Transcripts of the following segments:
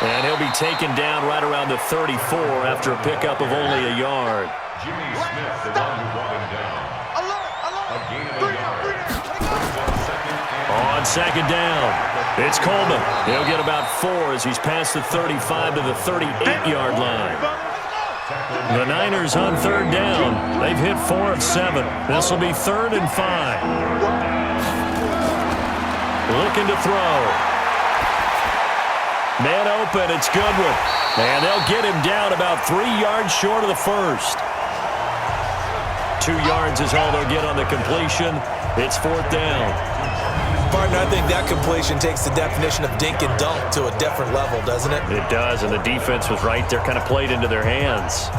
And he'll be taken down right around the 34 after a pickup of only a yard. Jimmy Smith, the one who brought him down. A gain of a yard. On second down, it's Coleman. He'll get about 4 as he's past the 35 to the 38-yard line. The Niners on third down. They've hit 4 of 7. This will be 3rd and 5. Looking to throw. Man open, it's Goodwin. And they'll get him down about 3 yards short of the first. 2 yards is all they'll get on the completion. It's 4th down. Partner, I think that completion takes the definition of dink and dunk to a different level, doesn't it? It does, and the defense was right there, kind of played into their hands.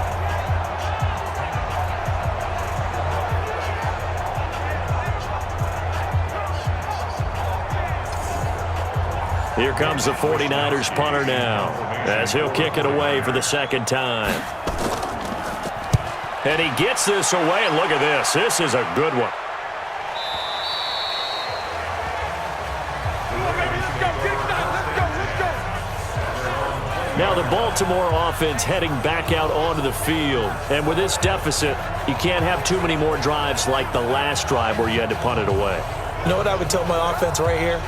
Here comes the 49ers punter now, as he'll kick it away for the second time. And he gets this away, and look at this. This is a good one. Now the Baltimore offense heading back out onto the field. And with this deficit, you can't have too many more drives like the last drive where you had to punt it away. You know what I would tell my offense right here?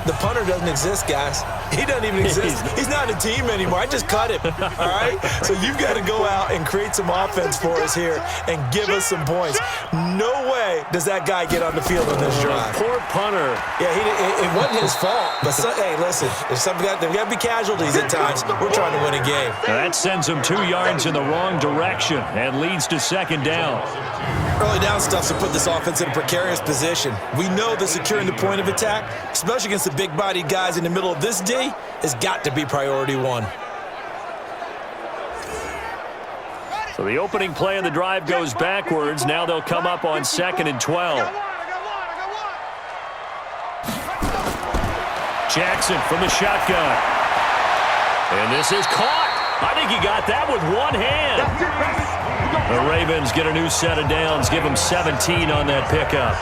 The punter doesn't exist, guys. He doesn't even exist. He's not a team anymore. I just cut him, all right? So you've got to go out and create some offense for us here and give us some points. No way does that guy get on the field on this drive. Poor punter. Yeah, it wasn't his fault. But, hey, listen, there's got to be casualties at times. We're trying to win a game. That sends him 2 yards in the wrong direction and leads to second down. Early down stuff to put this offense in a precarious position. We know that securing the point of attack, especially against the big-bodied guys in the middle of this D, has got to be priority 1. So the opening play of the drive goes backwards. Now they'll come up on 2nd and 12. Jackson from the shotgun. And this is caught. I think he got that with one hand. The Ravens get a new set of downs, give them 17 on that pickup.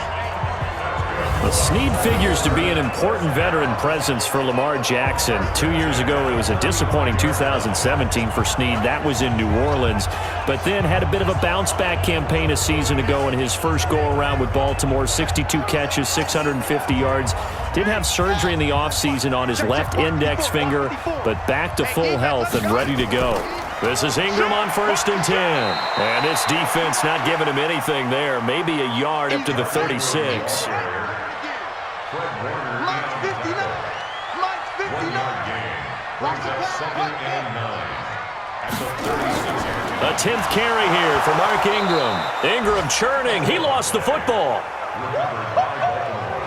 Well, Snead figures to be an important veteran presence for Lamar Jackson. 2 years ago, it was a disappointing 2017 for Snead. That was in New Orleans, but then had a bit of a bounce-back campaign a season ago in his first go-around with Baltimore. 62 catches, 650 yards. Did have surgery in the offseason on his left index finger, but back to full health and ready to go. This is Ingram on 1st and 10. And this defense not giving him anything there. Maybe a yard up to the 36. A 10th carry here for Mark Ingram. Ingram churning. He lost the football.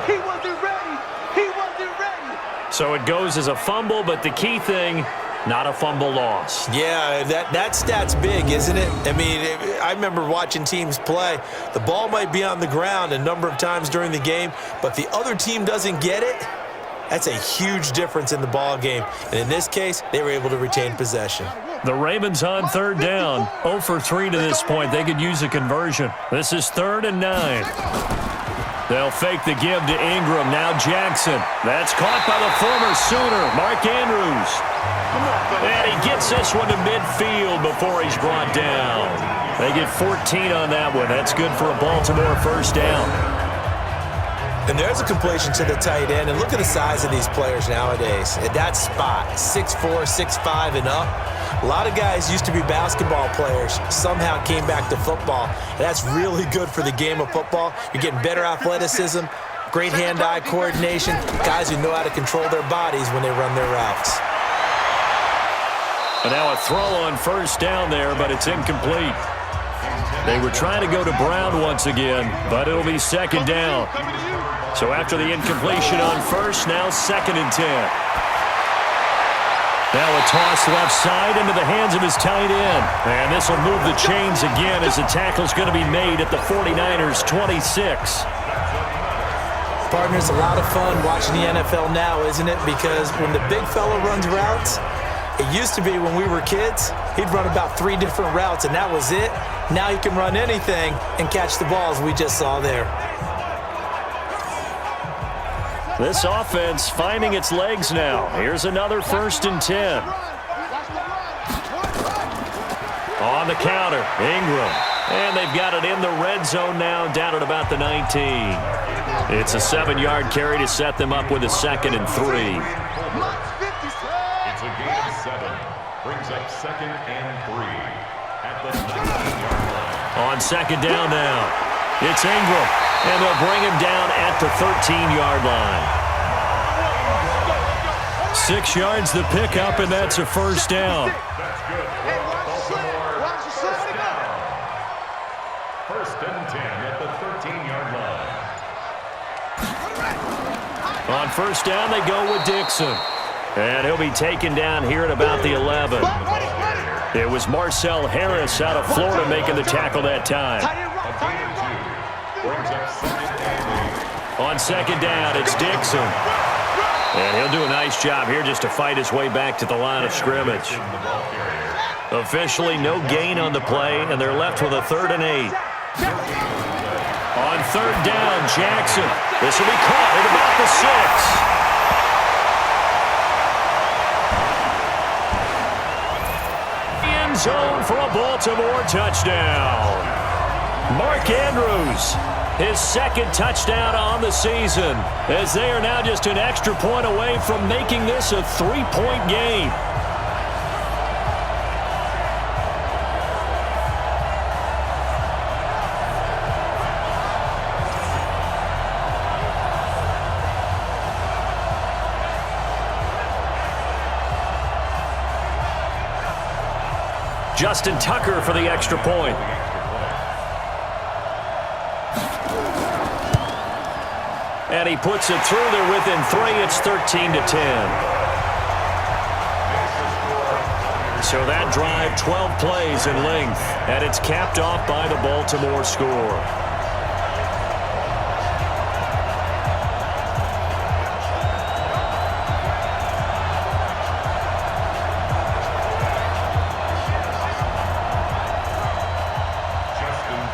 He wasn't ready. He wasn't ready. So it goes as a fumble, but the key thing, not a fumble loss. Yeah, that stat's big, isn't it? I mean, I remember watching teams play. The ball might be on the ground a number of times during the game, but the other team doesn't get it. That's a huge difference in the ball game. And in this case, they were able to retain possession. The Ravens on 3rd down. 0 for 3 to this point. They could use a conversion. This is 3rd and 9. They'll fake the give to Ingram. Now Jackson. That's caught by the former Sooner, Mark Andrews. And he gets this one to midfield before he's brought down. They get 14 on that one. That's good for a Baltimore first down. And there's a completion to the tight end. And look at the size of these players nowadays. At that spot, 6'4", 6'5", and up. A lot of guys used to be basketball players, somehow came back to football. And that's really good for the game of football. You're getting better athleticism, great hand-eye coordination, guys who know how to control their bodies when they run their routes. And now a throw on first down there, but it's incomplete. They were trying to go to Brown once again, but it'll be 2nd down. So after the incompletion on first, now 2nd and 10. Now a toss left side into the hands of his tight end. And this will move the chains again as the tackle's going to be made at the 49ers' 26. Partner, it's a lot of fun watching the NFL now, isn't it? Because when the big fella runs routes, it used to be when we were kids, he'd run about 3 different routes, and that was it. Now he can run anything and catch the balls we just saw there. This offense finding its legs now. Here's another 1st and 10. On the counter, Ingram. And they've got it in the red zone now, down at about the 19. It's a 7-yard carry to set them up with a 2nd and 3. It's a gain of 7. Brings up 2nd and 3 at the 19-yard line. On 2nd down now, it's Ingram. And they'll bring him down at the 13-yard line. 6 yards the pickup, and that's a 1st down. That's good. First down. 1st and 10 at the 13-yard line. On 1st down, they go with Dixon. And he'll be taken down here at about the 11. It was Marcel Harris out of Florida making the tackle that time. Brings up 2nd and 8. On 2nd down, it's Dixon. And he'll do a nice job here just to fight his way back to the line of scrimmage. Officially no gain on the play, and they're left with a 3rd and 8. On 3rd down, Jackson. This will be caught at about the 6. End zone for a Baltimore touchdown. Mark Andrews, his 2nd touchdown on the season, as they are now just an extra point away from making this a 3-point game. Justin Tucker for the extra point. And he puts it through there within 3. It's 13-10. So that drive, 12 plays in length, and it's capped off by the Baltimore score.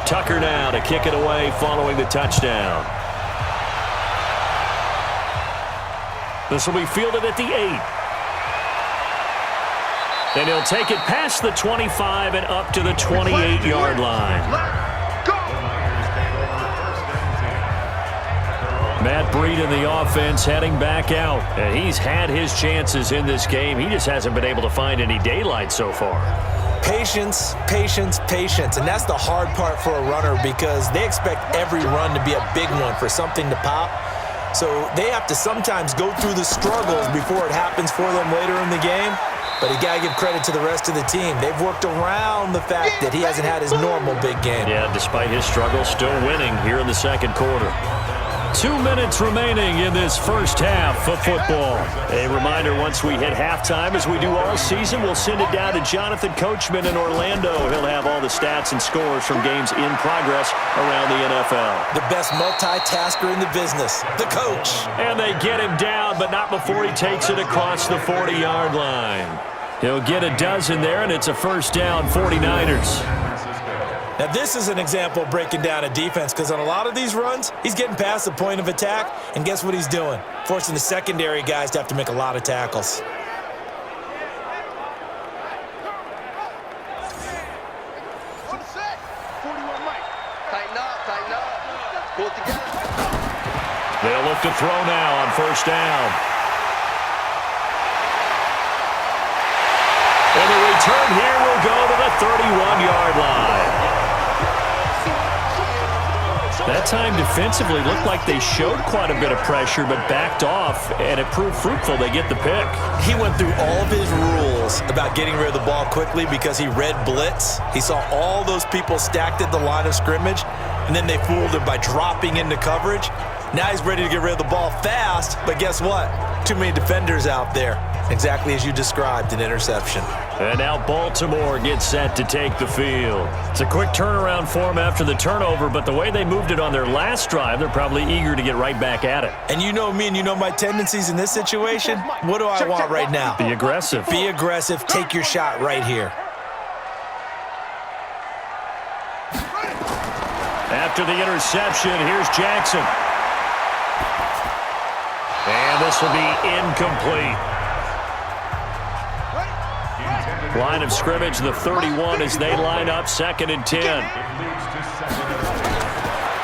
Tucker now to kick it away following the touchdown. This will be fielded at the 8. And he'll take it past the 25 and up to the 28-yard line. Matt Breed in the offense heading back out. And he's had his chances in this game. He just hasn't been able to find any daylight so far. Patience, patience, patience. And that's the hard part for a runner because they expect every run to be a big one for something to pop. So they have to sometimes go through the struggles before it happens for them later in the game. But you got to give credit to the rest of the team. They've worked around the fact that he hasn't had his normal big game. Yeah, despite his struggles, still winning here in the 2nd quarter. 2 minutes remaining in this first half of football. A reminder, once we hit halftime, as we do all season, we'll send it down to Jonathan Coachman in Orlando. He'll have all the stats and scores from games in progress around the NFL. The best multitasker in the business, the coach. And they get him down, but not before he takes it across the 40-yard line. He'll get a dozen there, and it's a 1st down, 49ers. Now, this is an example of breaking down a defense because on a lot of these runs, he's getting past the point of attack, and guess what he's doing? Forcing the secondary guys to have to make a lot of tackles. They'll look to throw now on 1st down. And the return here will go to the 31-yard line. That time defensively looked like they showed quite a bit of pressure but backed off, and it proved fruitful. They get the pick. He went through all of his rules about getting rid of the ball quickly because he read blitz. He saw all those people stacked at the line of scrimmage, and then they fooled him by dropping into coverage. Now he's ready to get rid of the ball fast, but guess what? Too many defenders out there. Exactly as you described, an interception. And now Baltimore gets set to take the field. It's a quick turnaround for them after the turnover, but the way they moved it on their last drive, they're probably eager to get right back at it. And you know me and you know my tendencies in this situation. What do I want right now? Be aggressive. Be aggressive. Take your shot right here. After the interception, here's Jackson. this will be incomplete. Line of scrimmage, the 31 as they line up, 2nd and 10.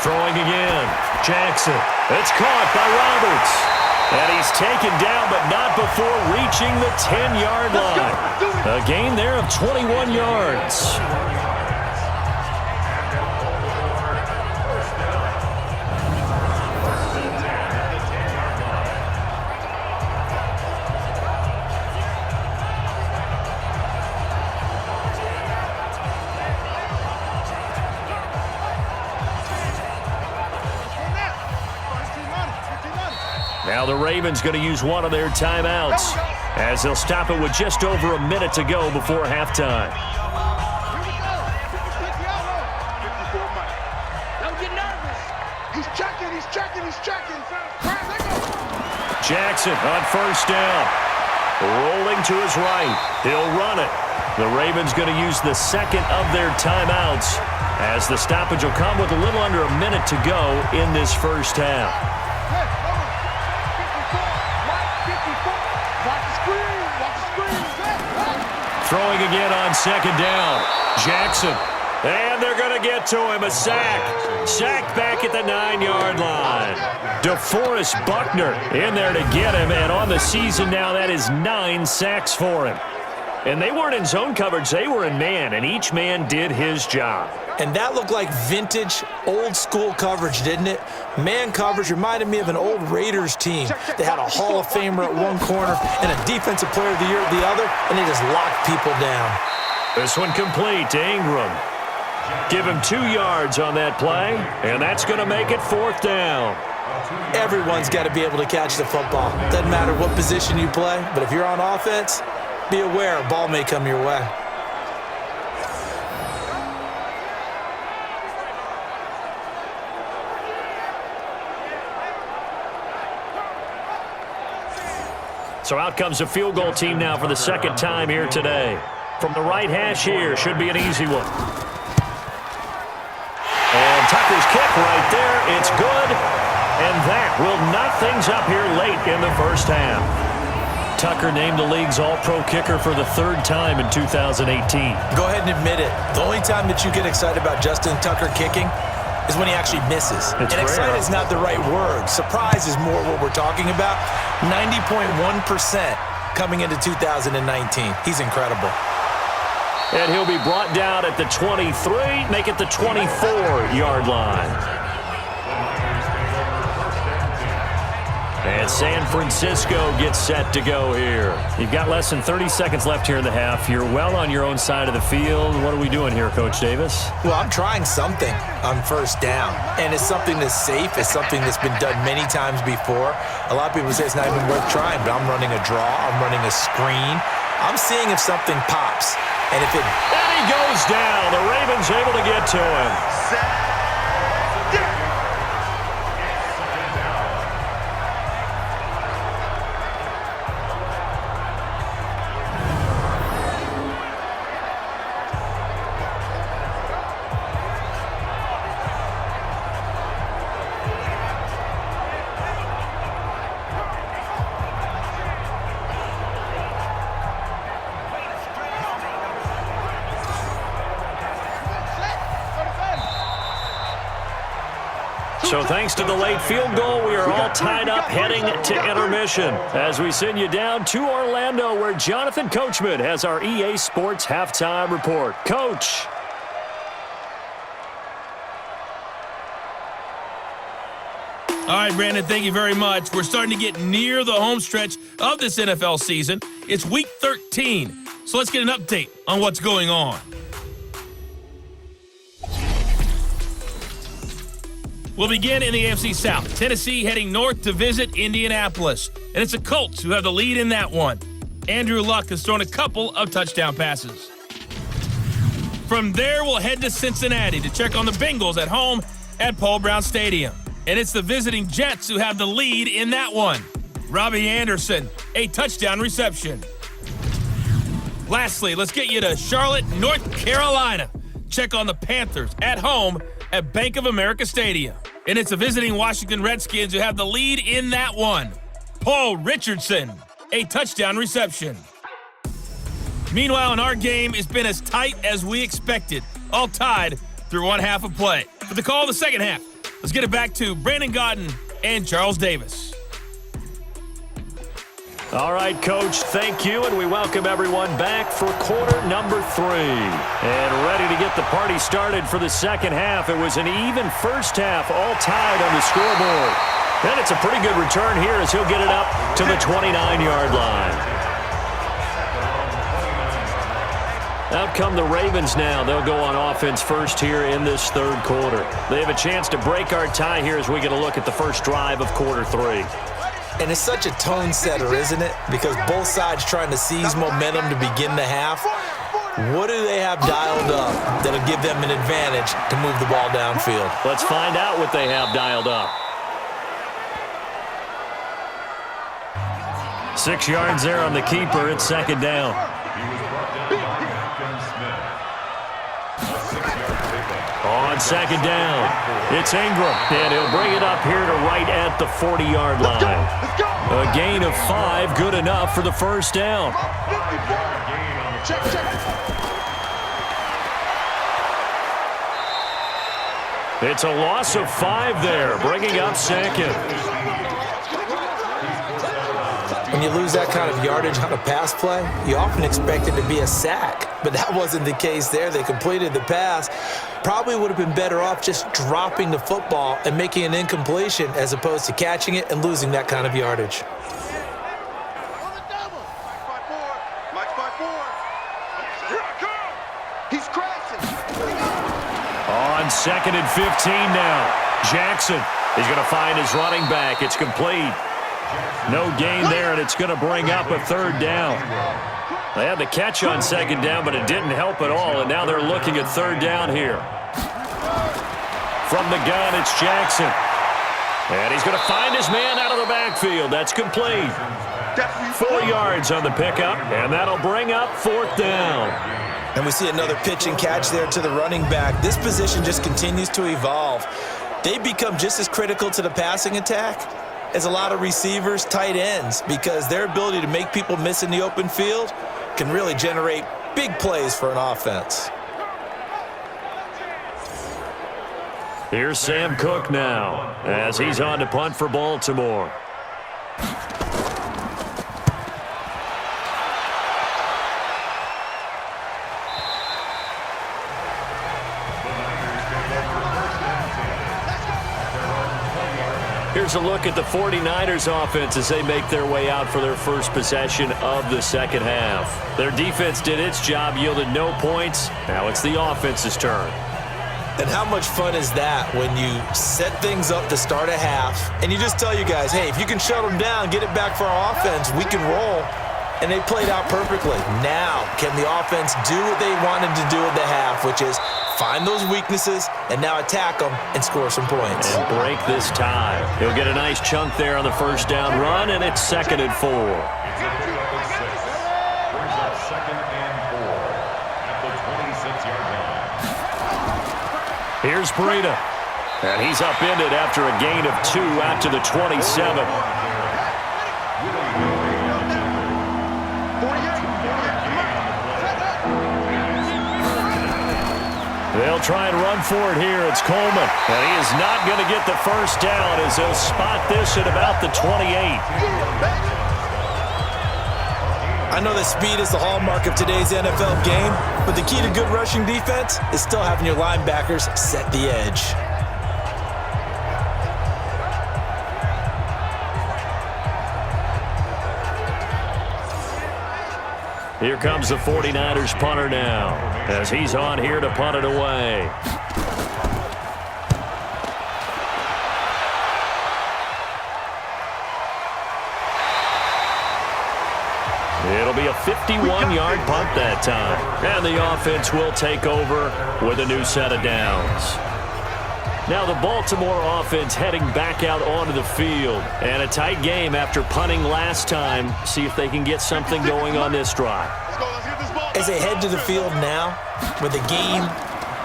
Throwing again. Jackson. It's caught by Roberts. And he's taken down, but not before reaching the 10-yard line. A gain there of 21 yards. Now the Ravens going to use one of their timeouts as they'll stop it with just over a minute to go before halftime. Don't get nervous. He's checking. Jackson on 1st down. Rolling to his right. He'll run it. The Ravens going to use the 2nd of their timeouts as the stoppage will come with a little under a minute to go in this first half. Throwing again on 2nd down. Jackson. And they're going to get to him. A sack. Sacked back at the 9-yard line. DeForest Buckner in there to get him. And on the season now, that is 9 sacks for him. And they weren't in zone coverage. They were in man. And each man did his job. And that looked like vintage, old-school coverage, didn't it? Man coverage reminded me of an old Raiders team. They had a Hall of Famer at one corner and a Defensive Player of the Year at the other, and they just locked people down. This one complete to Ingram. Give him 2 yards on that play, and that's going to make it 4th down. Everyone's got to be able to catch the football. Doesn't matter what position you play, but if you're on offense, be aware a ball may come your way. So out comes a field goal team now for the 2nd time here today. From the right hash here, should be an easy one. And Tucker's kick right there. It's good. And that will knock things up here late in the first half. Tucker named the league's all-pro kicker for the 3rd time in 2018. Go ahead and admit it. The only time that you get excited about Justin Tucker kicking is when he actually misses. It's and excited rare. is not the right word. Surprise is more what we're talking about. 90.1% coming into 2019. He's incredible. And he'll be brought down at the 23, make it the 24-yard line. And San Francisco gets set to go here. You've got less than 30 seconds left here in the half. You're well on your own side of the field. What are we doing here, Coach Davis? Well, I'm trying something on 1st down. And it's something that's safe. It's something that's been done many times before. A lot of people say it's not even worth trying, but I'm running a draw. I'm running a screen. I'm seeing if something pops. And if it... And he goes down. The Ravens able to get to him. So thanks to the late field goal, we are all tied up heading to intermission as we send you down to Orlando where Jonathan Coachman has our EA Sports Halftime Report. Coach. All right, Brandon, thank you very much. We're starting to get near the home stretch of this NFL season. It's Week 13, so let's get an update on what's going on. We'll begin in the AFC South. Tennessee heading north to visit Indianapolis. And it's the Colts who have the lead in that one. Andrew Luck has thrown a couple of touchdown passes. From there, we'll head to Cincinnati to check on the Bengals at home at Paul Brown Stadium. And it's the visiting Jets who have the lead in that one. Robbie Anderson, a touchdown reception. Lastly, let's get you to Charlotte, North Carolina. Check on the Panthers at home at Bank of America Stadium. And it's the visiting Washington Redskins who have the lead in that one. Paul Richardson, a touchdown reception. Meanwhile, in our game, it's been as tight as we expected, all tied through one half of play. For the call of the second half, let's get it back to Brandon Gaudin and Charles Davis. All right, Coach, thank you, and we welcome everyone back for quarter number 3. And ready to get the party started for the second half. It was an even first half, all tied on the scoreboard. And it's a pretty good return here as he'll get it up to the 29-yard line. Out come the Ravens now. They'll go on offense first here in this third quarter. They have a chance to break our tie here as we get a look at the first drive of quarter 3. And it's such a tone setter, isn't it? Because both sides trying to seize momentum to begin the half. What do they have dialed up that'll give them an advantage to move the ball downfield? Let's find out what they have dialed up. 6 yards there on the keeper. It's second down. On second down, it's Ingram, and he'll bring it up here to right at the 40-yard line. A gain of 5, good enough for the first down. It's a loss of 5 there, bringing up second. When you lose that kind of yardage on a pass play, you often expect it to be a sack. But that wasn't the case there. They completed the pass. Probably would have been better off just dropping the football and making an incompletion as opposed to catching it and losing that kind of yardage. He's crashing. On second and 15 now. Jackson is going to find his running back. It's complete. No gain there, and it's going to bring up a third down. They had the catch on second down, but it didn't help at all, and now they're looking at third down here. From the gun, it's Jackson. And he's going to find his man out of the backfield. That's complete. 4 yards on the pickup, and that'll bring up fourth down. And we see another pitch and catch there to the running back. This position just continues to evolve. They become just as critical to the passing attack as a lot of receivers, tight ends, because their ability to make people miss in the open field can really generate big plays for an offense. Here's Sam Cook now as he's on to punt for Baltimore. Here's a look at the 49ers offense as they make their way out for their first possession of the second half. Their defense did its job, yielded no points. Now it's the offense's turn. And how much fun is that when you set things up to start a half and you just tell you guys, hey, if you can shut them down, get it back for our offense, we can roll. And they played out perfectly. Now, can the offense do what they wanted to do at the half, which is find those weaknesses and now attack them and score some points. And break this tie. He'll get a nice chunk there on the first down run, and it's 2nd and 4. Here's Breida. And he's upended after a gain of 2 out to the 27. They'll try and run for it here. It's Coleman. And he is not going to get the first down as they'll spot this at about the 28. I know that speed is the hallmark of today's NFL game, but the key to good rushing defense is still having your linebackers set the edge. Here comes the 49ers punter now as he's on here to punt it away. It'll be a 51-yard punt that time. And the offense will take over with a new set of downs. Now the Baltimore offense heading back out onto the field. And a tight game after punting last time. See if they can get something going on this drive. As they head to the field now, with the game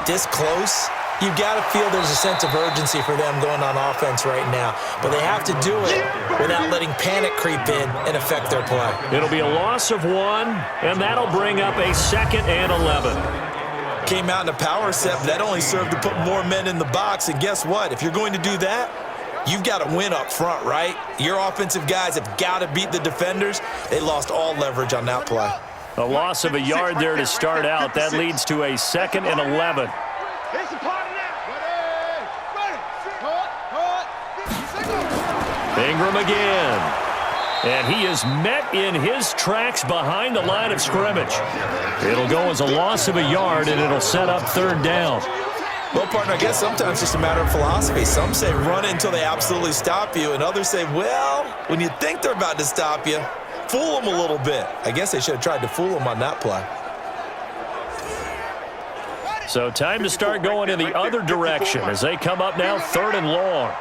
this close, You've got to feel there's a sense of urgency for them going on offense right now. But they have to do it without letting panic creep in and affect their play. It'll be a loss of 1, and that'll bring up a 2nd and 11. Came out in a power set, but that only served to put more men in the box. And guess what? If you're going to do that, you've got to win up front, right? Your offensive guys have got to beat the defenders. They lost all leverage on that play. A loss of a yard there to start out. That leads to a 2nd and 11. Ingram again. And he is met in his tracks behind the line of scrimmage. It'll go as a loss of a yard, and it'll set up 3rd down. Well, partner, I guess sometimes it's just a matter of philosophy. Some say run it until they absolutely stop you, and others say, well, when you think they're about to stop you, fool them a little bit. I guess they should have tried to fool them on that play. So time to start going in the other direction as they come up now 3rd and long.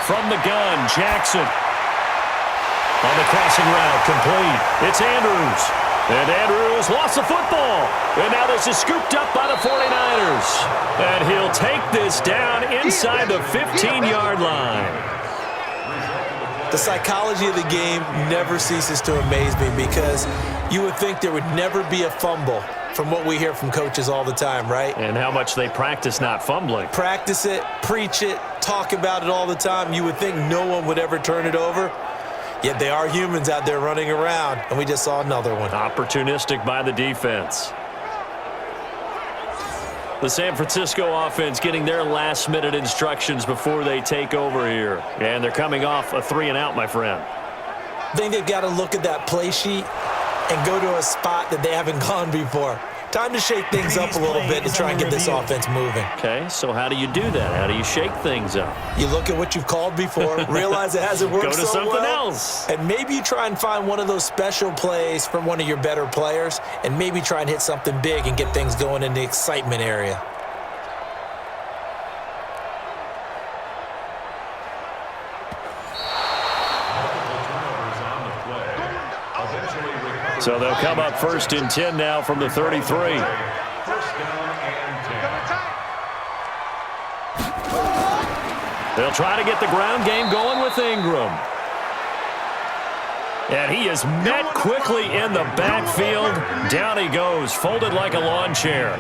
From the gun, Jackson. On the crossing route, complete. It's Andrews. And Andrews lost the football. And now this is scooped up by the 49ers. And he'll take this down inside the 15-yard line. The psychology of the game never ceases to amaze me because you would think there would never be a fumble from what we hear from coaches all the time, right? And how much they practice not fumbling. Practice it, preach it, talk about it all the time. You would think no one would ever turn it over. Yet they are humans out there running around, and we just saw another one. Opportunistic by the defense. The San Francisco offense getting their last-minute instructions before they take over here. And they're coming off a 3-and-out, my friend. I think they've got to look at that play sheet and go to a spot that they haven't gone before. Time to shake things up a little bit to try and get this offense moving. Okay, so how do you do that? How do you shake things up? You look at what you've called before, realize it hasn't worked Go to so something well, else. and maybe you try and find one of those special plays from one of your better players, and maybe try and hit something big and get things going in the excitement area. So they'll come up 1st and 10 now from the 33. 1st down and 10. They'll try to get the ground game going with Ingram. And he is met quickly in the backfield. Down he goes, folded like a lawn chair.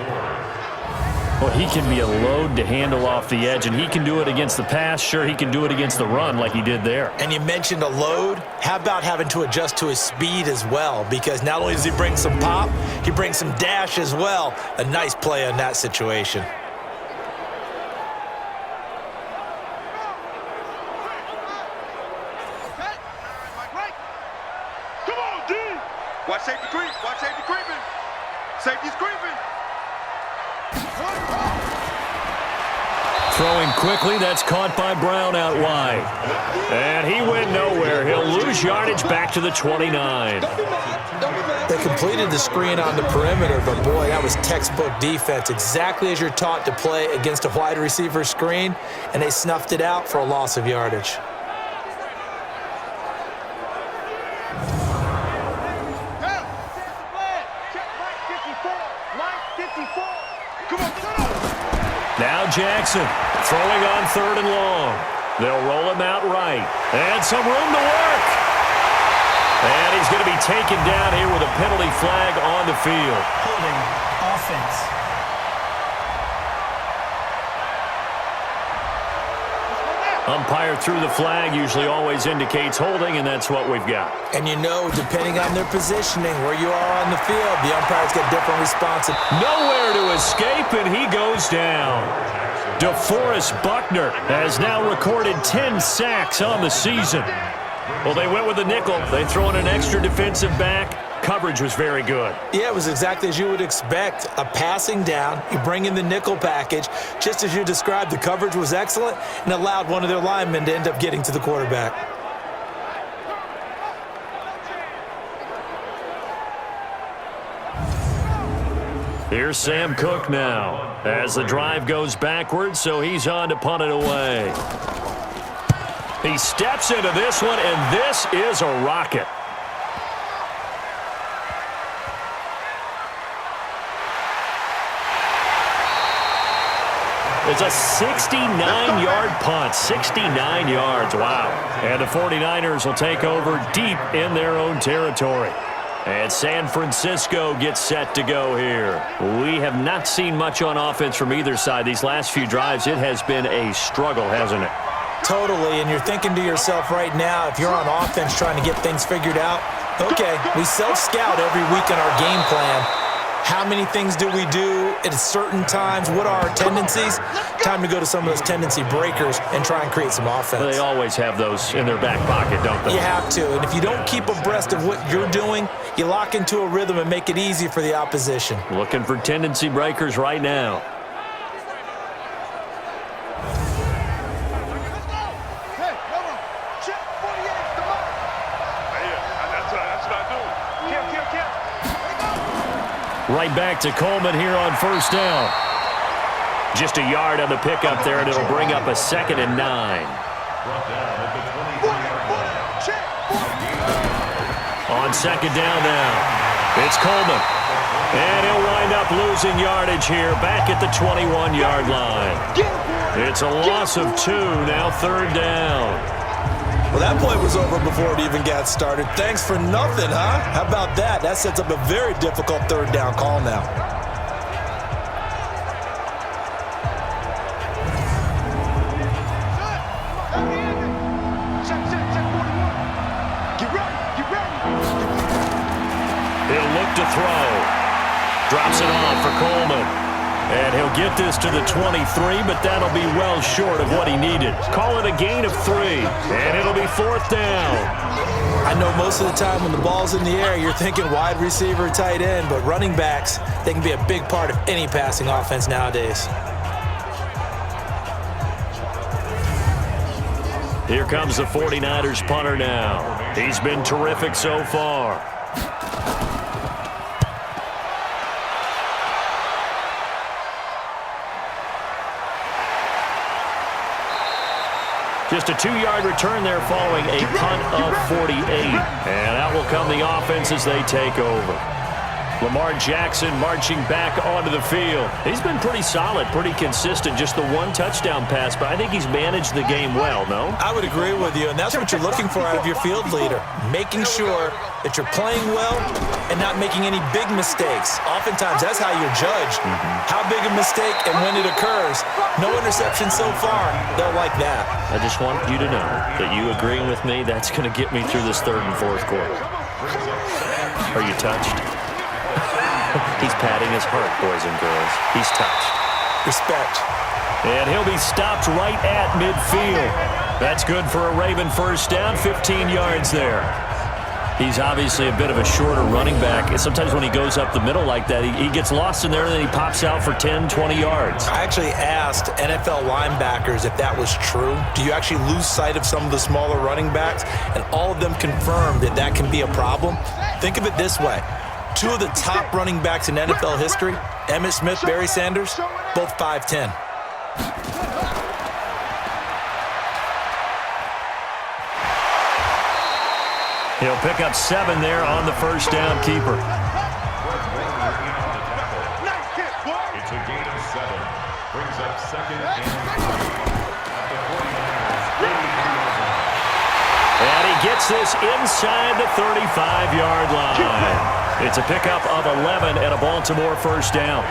Well, he can be a load to handle off the edge, and he can do it against the pass. Sure, he can do it against the run like he did there. And you mentioned a load. How about having to adjust to his speed as well? Because not only does he bring some pop, he brings some dash as well. A nice play in that situation. Come on, D! Watch safety creep. Watch safety creeping. Safety's creeping. Throwing quickly, that's caught by Brown out wide. And he went nowhere. He'll lose yardage back to the 29. They completed the screen on the perimeter, but boy, that was textbook defense. Exactly as you're taught to play against a wide receiver screen, and they snuffed it out for a loss of yardage. Now Jackson throwing on 3rd and long. They'll roll him out right. And some room to work. And he's going to be taken down here with a penalty flag on the field. Holding offense. Umpire threw the flag, usually always indicates holding, and that's what we've got. And you know, depending on their positioning, where you are on the field, the umpires get different responses. Nowhere to escape, and he goes down. DeForest Buckner has now recorded 10 sacks on the season. Well, they went with the nickel. They throw in an extra defensive back. Coverage was very good. Yeah, it was exactly as you would expect. A passing down, you bring in the nickel package. Just as you described, the coverage was excellent and allowed one of their linemen to end up getting to the quarterback. Here's Sam Cook now as the drive goes backwards, so he's on to punt it away. He steps into this one, and this is a rocket. It's a 69-yard punt. 69 yards. Wow. And the 49ers will take over deep in their own territory. And San Francisco gets set to go here. We have not seen much on offense from either side. These last few drives, it has been a struggle, hasn't it? Totally, and you're thinking to yourself right now, if you're on offense trying to get things figured out, okay, we self-scout every week in our game plan. How many things do we do at certain times? What are our tendencies? Time to go to some of those tendency breakers and try and create some offense. Well, they always have those in their back pocket, don't they? You have to, and if you don't keep abreast of what you're doing, you lock into a rhythm and make it easy for the opposition. Looking for tendency breakers right now. Right back to Coleman here on first down. Just a yard on the pickup there, and it'll bring up a 2nd and 9. On 2nd down now, it's Coleman. And he'll wind up losing yardage here back at the 21-yard line. It's a loss of 2, now 3rd down. Well, that play was over before it even got started. Thanks for nothing, huh? How about that? That sets up a very difficult 3rd down call now. He'll look to throw. Drops it off for Coleman. And he'll get this to the 23, but that'll be well short of what he needed. Call it a gain of 3, and it'll be 4th down. I know most of the time when the ball's in the air, you're thinking wide receiver, tight end, but running backs, they can be a big part of any passing offense nowadays. Here comes the 49ers punter now. He's been terrific so far. Just a 2-yard return there following a punt of 48. And out will come the offense as they take over. Lamar Jackson marching back onto the field. He's been pretty solid, pretty consistent. Just the 1 touchdown pass, but I think he's managed the game well, no? I would agree with you, and that's what you're looking for out of your field leader. Making sure that you're playing well and not making any big mistakes. Oftentimes, that's how you're judged. How big a mistake and when it occurs. No interception so far. They'll like that. I just want you to know that you agreeing with me, that's going to get me through this 3rd and 4th quarter. Are you touched? He's patting his heart, boys and girls. He's touched. Respect. And he'll be stopped right at midfield. That's good for a Raven 1st down, 15 yards there. He's obviously a bit of a shorter running back. And sometimes when he goes up the middle like that, he gets lost in there and then he pops out for 10, 20 yards. I actually asked NFL linebackers if that was true. Do you actually lose sight of some of the smaller running backs? And all of them confirmed that that can be a problem. Think of it this way. 2 of the top running backs in NFL history, Emmitt Smith, Barry Sanders, both 5'10". He'll pick up 7 there on the 1st down keeper. It's a gain of 7. Brings up 2nd and 3. And he gets this inside the 35-yard line. It's a pickup of 11 at a Baltimore 1st down.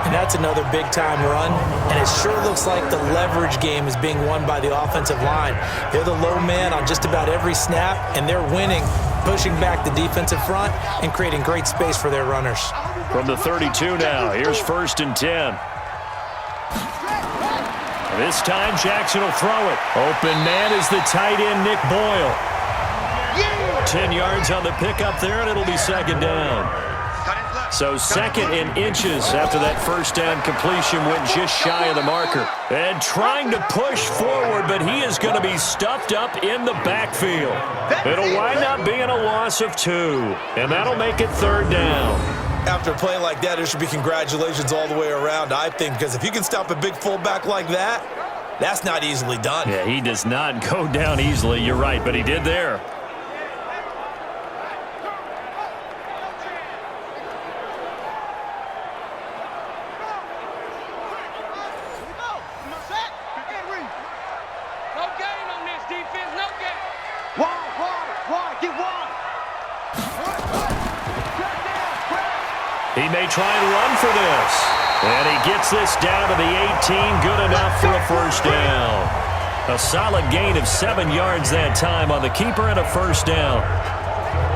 And that's another big-time run, and it sure looks like the leverage game is being won by the offensive line. They're the low man on just about every snap, and they're winning, pushing back the defensive front and creating great space for their runners. From the 32 now, here's 1st and 10. This time, Jackson will throw it. Open man is the tight end, Nick Boyle. 10 yards on the pickup there, and it'll be 2nd down. So 2nd and inches after that 1st down completion went just shy of the marker. And trying to push forward, but he is going to be stuffed up in the backfield. It'll wind up being a loss of 2, and that'll make it 3rd down. After a play like that, there should be congratulations all the way around, I think, because if you can stop a big fullback like that, that's not easily done. Yeah, he does not go down easily. You're right, but he did there. He may try and run for this. And he gets this down to the 18. Good enough for a first down. A solid gain of 7 yards that time on the keeper and a first down.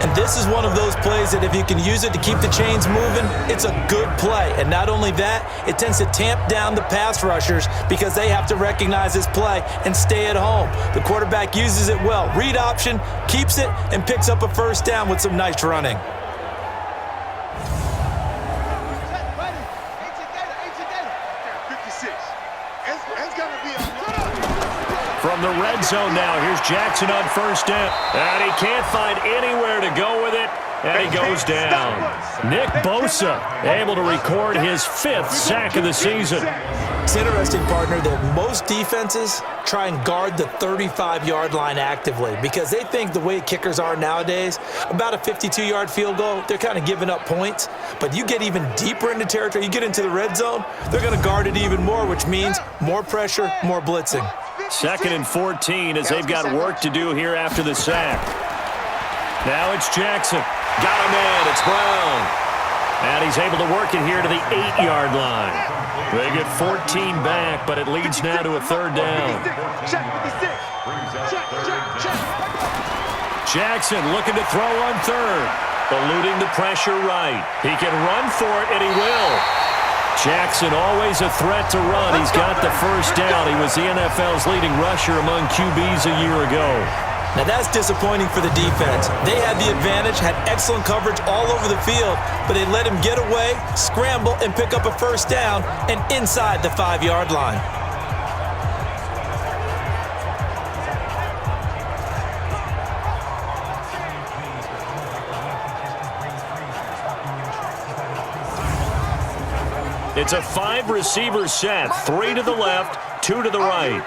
And this is one of those plays that if you can use it to keep the chains moving, it's a good play. And not only that, it tends to tamp down the pass rushers because they have to recognize this play and stay at home. The quarterback uses it well. Read option, keeps it, and picks up a first down with some nice running. From the red zone now, here's Jackson on first down. And he can't find anywhere to go with it, and he goes down. Nick Bosa able to record his 5th sack of the season. It's interesting, partner, that most defenses try and guard the 35-yard line actively because they think the way kickers are nowadays, about a 52-yard field goal, they're kind of giving up points. But you get even deeper into territory, you get into the red zone, they're going to guard it even more, which means more pressure, more blitzing. 2nd and 14 as they've got work to do here after the sack. Now it's Jackson. Got a man. It's Brown. And he's able to work it here to the 8-yard line. They get 14 back, but it leads now to a 3rd down. Jackson looking to throw on 3rd. Eluding the pressure right. He can run for it, and he will. Jackson always a threat to run. He's got the first down. He was the NFL's leading rusher among QBs a year ago. Now that's disappointing for the defense. They had the advantage, had excellent coverage all over the field, but they let him get away, scramble, and pick up a first down and inside the 5-yard line. It's a 5-receiver set. 3 to the left, 2 to the right.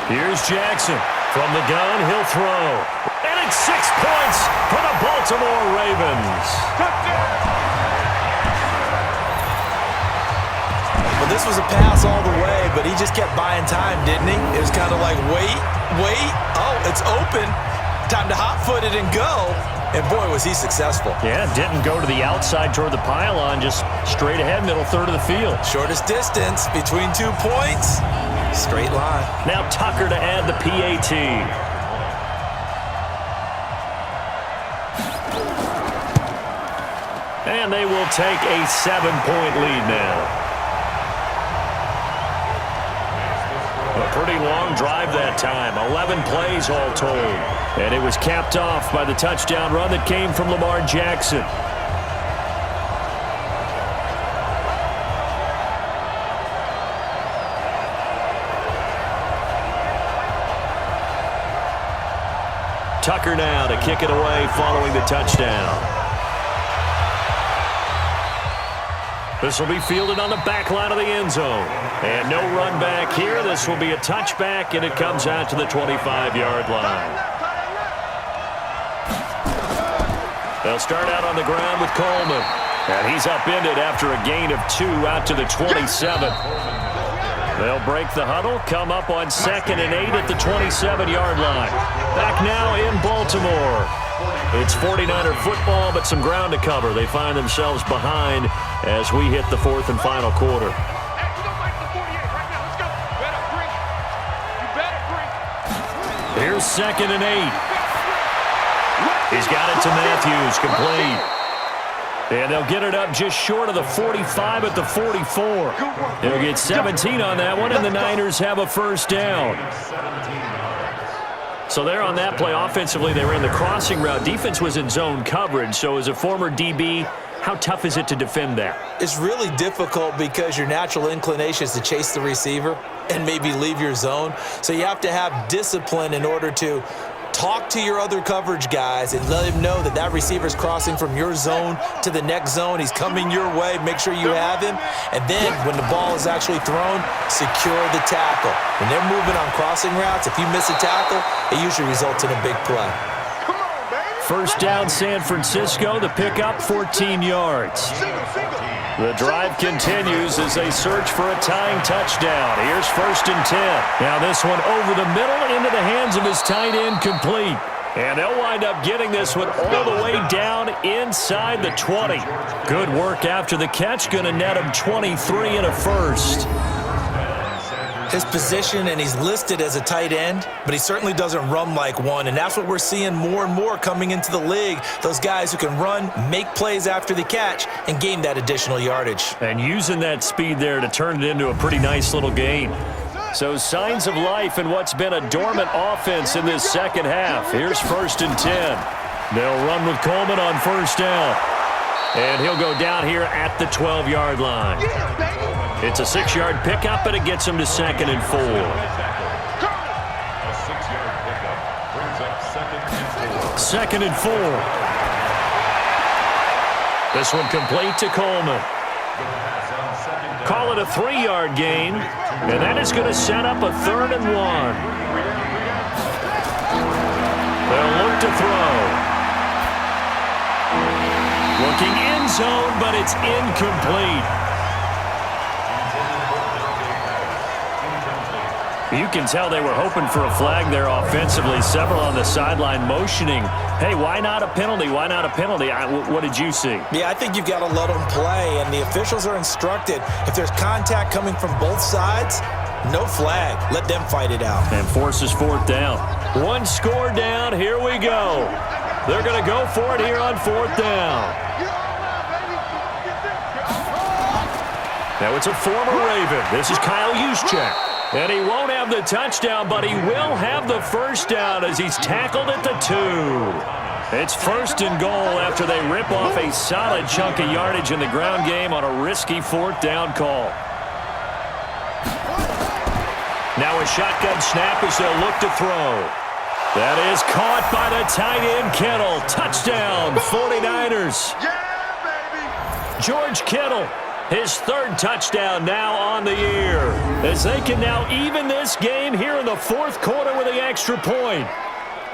Here's Jackson. From the gun, he'll throw. And it's 6 points for the Baltimore Ravens. Well, this was a pass all the way, but he just kept buying time, didn't he? It was kind of like, wait. Oh, it's open. Time to hot-foot it and go. And boy, was he successful. Yeah, didn't go to the outside toward the pylon, just straight ahead, middle third of the field. Shortest distance between 2 points. Straight line. Now Tucker to add the PAT. And they will take a 7-point lead now. A pretty long drive that time. 11 plays all told. And it was capped off by the touchdown run that came from Lamar Jackson. Tucker now to kick it away following the touchdown. This will be fielded on the back line of the end zone. And no run back here. This will be a touchback, and it comes out to the 25-yard line. They'll start out on the ground with Coleman. And he's upended after a gain of 2 out to the 27. They'll break the huddle, come up on 2nd and 8 at the 27-yard line. Back now in Baltimore. It's 49er football, but some ground to cover. They find themselves behind as we hit the 4th and final quarter. Here's 2nd and 8. He's got it to Matthews, complete. And they'll get it up just short of the 45 at the 44. They'll get 17 on that one, and the Niners have a first down. So there on that play, offensively, they ran the crossing route. Defense was in zone coverage, so as a former DB, how tough is it to defend that? It's really difficult because your natural inclination is to chase the receiver and maybe leave your zone. So you have to have discipline in order to talk to your other coverage guys and let him know that that receiver's crossing from your zone to the next zone. He's coming your way. Make sure you have him. And then when the ball is actually thrown, secure the tackle. When they're moving on crossing routes, if you miss a tackle, it usually results in a big play. First down, San Francisco. The pickup, 14 yards. The drive continues as they search for a tying touchdown. Here's 1st and 10. Now this one over the middle into the hands of his tight end, complete. And they'll wind up getting this one all the way down inside the 20. Good work after the catch. Going to net him 23 and a first. His position, and he's listed as a tight end, but he certainly doesn't run like one, and that's what we're seeing more and more coming into the league. Those guys who can run, make plays after the catch, and gain that additional yardage. And using that speed there to turn it into a pretty nice little game. So signs of life in what's been a dormant offense in this second half. Here's 1st and 10. They'll run with Coleman on 1st down. And he'll go down here at the 12-yard line. It's a 6-yard pickup, and it gets him to 2nd and 4. A 6-yard pickup brings up 2nd and 4. 2nd and 4. This one complete to Coleman. Call it a 3-yard gain, and that is going to set up a 3rd and 1. They'll look to throw. Looking end zone, but it's incomplete. You can tell they were hoping for a flag there offensively. Several on the sideline motioning, hey, why not a penalty? Why not a penalty? What did you see? Yeah, I think you've got to let them play, and the officials are instructed. If there's contact coming from both sides, no flag. Let them fight it out. And forces 4th down. One score down. Here we go. They're going to go for it here on 4th down. Now it's a former Raven. This is Kyle Juszczyk. And he won't have the touchdown, but he will have the 1st down as he's tackled at the 2. It's 1st and goal after they rip off a solid chunk of yardage in the ground game on a risky 4th down call. Now a shotgun snap as they'll look to throw. That is caught by the tight end, Kittle. Touchdown, 49ers. Yeah, baby. George Kittle, his 3rd touchdown now on the year, as they can now even this game here in the 4th quarter with the extra point.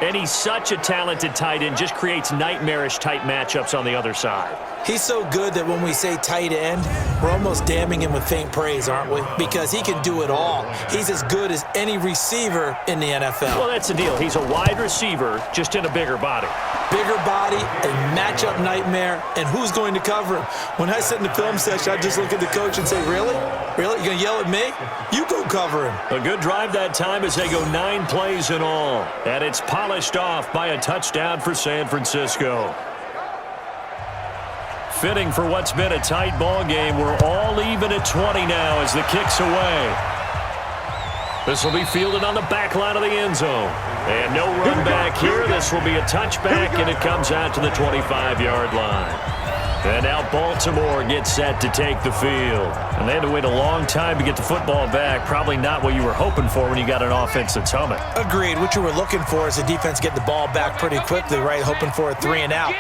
And he's such a talented tight end, just creates nightmarish-type matchups on the other side. He's so good that when we say tight end, we're almost damning him with faint praise, aren't we? Because he can do it all. He's as good as any receiver in the NFL. Well, that's the deal. He's a wide receiver, just in a bigger body. Bigger body, a matchup nightmare, and who's going to cover him? When I sit in the film session, I just look at the coach and say, really? Really? You're going to yell at me? You go cover him. A good drive that time as they go 9 plays in all. And it's polished off by a touchdown for San Francisco. Fitting for what's been a tight ball game. We're all even at 20 now as the kick's away. This will be fielded on the back line of the end zone. And no run back here. This will be a touchback, and it comes out to the 25-yard line. And now Baltimore gets set to take the field. And they had to wait a long time to get the football back. Probably not what you were hoping for when you got an offense that's humming. Agreed. What you were looking for is the defense get the ball back pretty quickly, right? Hoping for a 3 and out.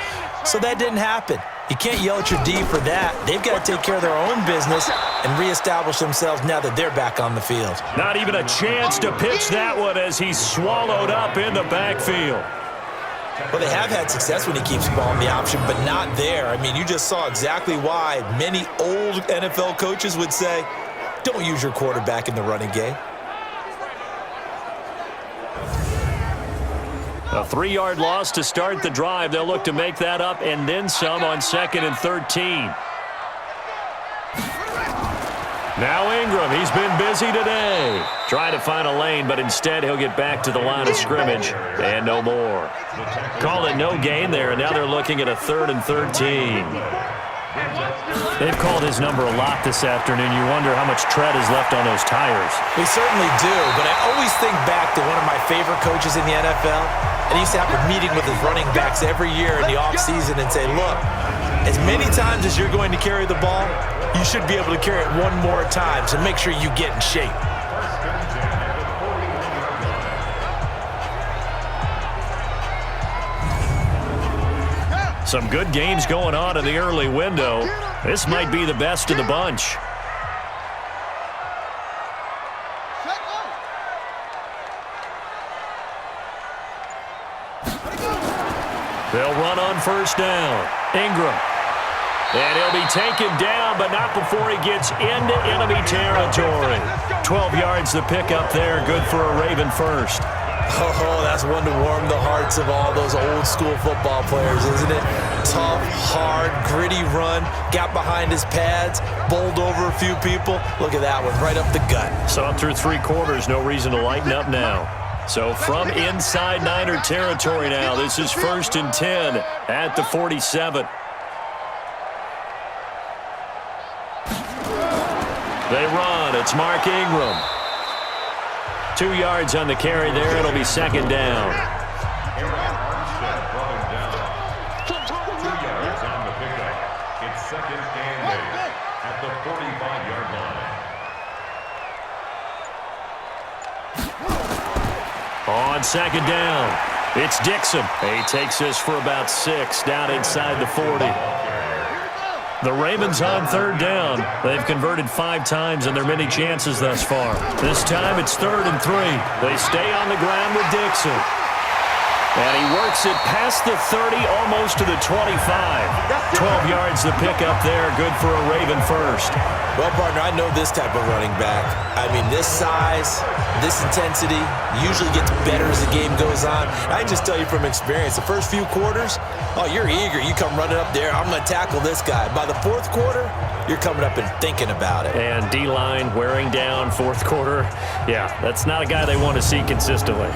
So that didn't happen. You can't yell at your D for that. They've got to take care of their own business and reestablish themselves now that they're back on the field. Not even a chance to pitch that one as he's swallowed up in the backfield. Well, they have had success when he keeps the ball in the option, but not there. I mean, you just saw exactly why many old NFL coaches would say, don't use your quarterback in the running game. A 3-yard loss to start the drive. They'll look to make that up and then some on 2nd and 13. Now Ingram, he's been busy today. Trying to find a lane, but instead he'll get back to the line of scrimmage and no more. Call it no gain there, and now they're looking at a 3rd and 13. They've called his number a lot this afternoon. You wonder how much tread is left on those tires. We certainly do, but I always think back to one of my favorite coaches in the NFL, and he used to have a meeting with his running backs every year in the offseason and say, look, as many times as you're going to carry the ball, you should be able to carry it one more time, so make sure you get in shape. Some good games going on in the early window. This might be the best of the bunch. They'll run on 1st down. Ingram. And he'll be taken down, but not before he gets into enemy territory. 12 yards the pickup there. Good for a Raven first. Oh, that's one to warm the hearts of all those old school football players, isn't it? Tough, hard, gritty run, got behind his pads, bowled over a few people. Look at that one, right up the gut. So through 3 quarters, no reason to lighten up now. So from inside Niner territory now, this is 1st and 10 at the 47. They run. It's Mark Ingram. 2 yards on the carry there. It'll be 2nd down. 2 yards on the pickup. It's 2nd and 8 at the 45-yard line. On 2nd down, it's Dixon. He takes this for about 6 down inside the 40. The Ravens on 3rd down. They've converted 5 times in their many chances thus far. This time it's 3rd and 3. They stay on the ground with Dixon. And he works it past the 30, almost to the 25. 12 yards the pickup there. Good for a Raven first. Well, partner, I know this type of running back. I mean, this size, this intensity usually gets better as the game goes on. I can just tell you from experience, the first few quarters, oh, you're eager. You come running up there, I'm going to tackle this guy. By the 4th quarter, you're coming up and thinking about it. And D-line wearing down 4th quarter. Yeah, that's not a guy they want to see consistently.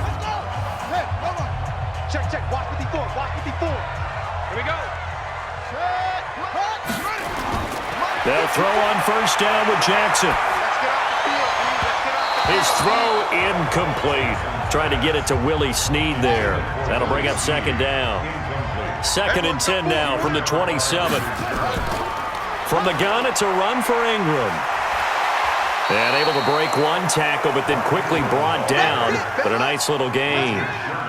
Check. Watch 54. Here we go. They'll throw on 1st down with Jackson. His throw incomplete. Trying to get it to Willie Snead there. That'll bring up 2nd down. 2nd and 10 now from the 27. From the gun, it's a run for Ingram. And able to break 1 tackle, but then quickly brought down. But a nice little gain.